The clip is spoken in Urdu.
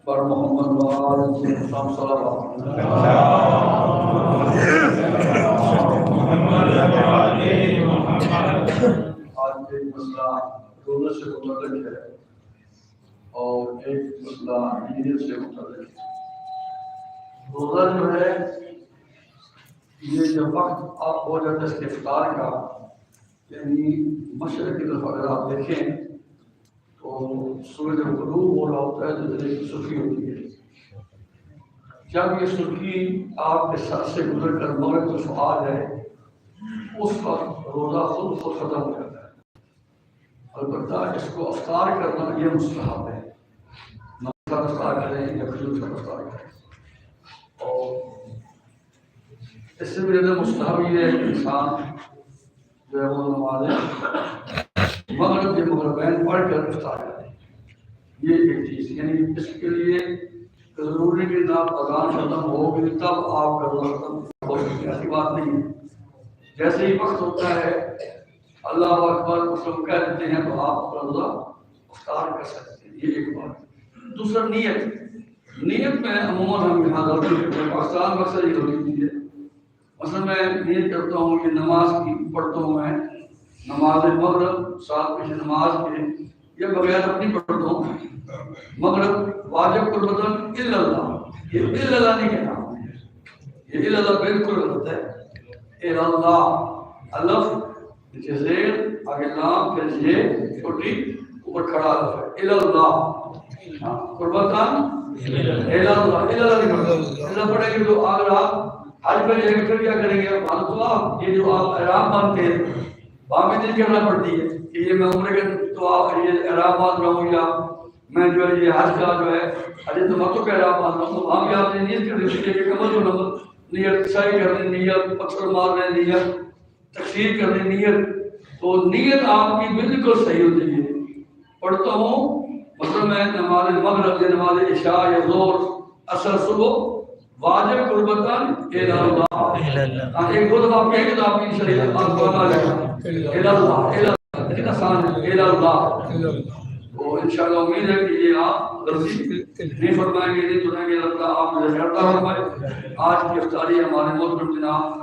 پر محمد وآلہ صلوات آج ایک مسئلہ روزہ سے متعلق ہے اور ایک مسئلہ نیت سے متعلق ہے۔ روزہ جو ہے یہ جب وقت آپ ہو جاتا ہے اس کے افطار کا، یعنی مشرق کی طرف اگر آپ دیکھیں تو سورج جب غروب ہو رہا ہوتا ہے تو دل کی سرخی ہوتی ہے۔ جب یہ سرخی آپ کے سر سے گزر کر مغرب کی طرف آ جائے اس وقت روزہ خود ختم ہو جاتا ہے۔ البتہ اس کو افطار کرنا یہ مستحب ہے، نماز کا افطار کریں یا کھجور کا افطار کریں۔ اور اس سے بھی زیادہ مستحب یہ ہے کہ انسان جو ہے وہ نماز مغرب کے مغربین پڑھ کر افطار کریں۔ یہ ایک چیز، یعنی اس کے لیے ضروری کہ جب اذان ختم ہوگی تب آپ کا روزہ ختم ہو سکے، ایسی بات نہیں ہے۔ جیسے ہی وقت ہوتا ہے اللہ اکبر مسلم کہہ دیتے ہیں تو آپ اپنا روزہ افطار کر سکتے ہیں، یہ ایک بات۔ دوسرا نیت میں عموماً ہم یہاں غلطی کرتے ہیں، پاکستان میں اکثر یہ غلطی ہوتی ہے۔ مثلا میں نیت کرتا ہوں کہ نماز کی پڑھتا ہوں، میں نماز مغرب ساتھ پیش نماز کے یا بغیر اپنی پڑھتا ہوں مغرب واجب قربتاً الا اللہ، یہ الا اللہ نہیں کہنا، یہ الا اللہ بالکل غلط ہے۔ الا اللہ الف نیچے زیر آگے لام پھر یہ چھوٹی اوپر کھڑا الف ہے، الا اللہ قربتاً الا اللہ، الا اللہ نہیں پڑھتا۔ الا پڑھیں گے تو اگر آپ حج پہ جائیں گے پھر کیا کریں گے؟ مان تو آپ یہ جو آپ احرام باندھتے ہیں وہاں بھی نہیں کرنا پڑتی ہے کہ یہ میں عمرے کے تو آپ یہ احرام باندھ رہا ہوں یا میں جو ہے یہ حج کا جو ہے حج تمتع کا احرام باندھ رہا ہوں، تو وہاں بھی آپ نے نیت کر دی ہے کہ کمر و نمبر نیت سعی کرنی، نیت پتھر مارنے، نیت تکفیر کرنی، نیت تو نیت آپ کی بالکل صحیح ہوتی ہے۔ پڑھتا ہوں مثلا میں نماز مغرب یا نماز عشاء یا ظہر عصر صبح واجب قربتاً الا اللہ، ایک دو دفعہ آپ کہیں گے تو آپ کی شریعت آپ کو آ جائے گا الا اللہ، لیکن آسان ہے الا اللہ۔ تو انشاءاللہ امید ہے کہ یہ آپ غلطی نہیں فرمائیں گے، نہیں سنیں گے، اللہ آپ مجھے خیر عطا فرمائے۔ آج کی افطاری ہمارے محترم جناب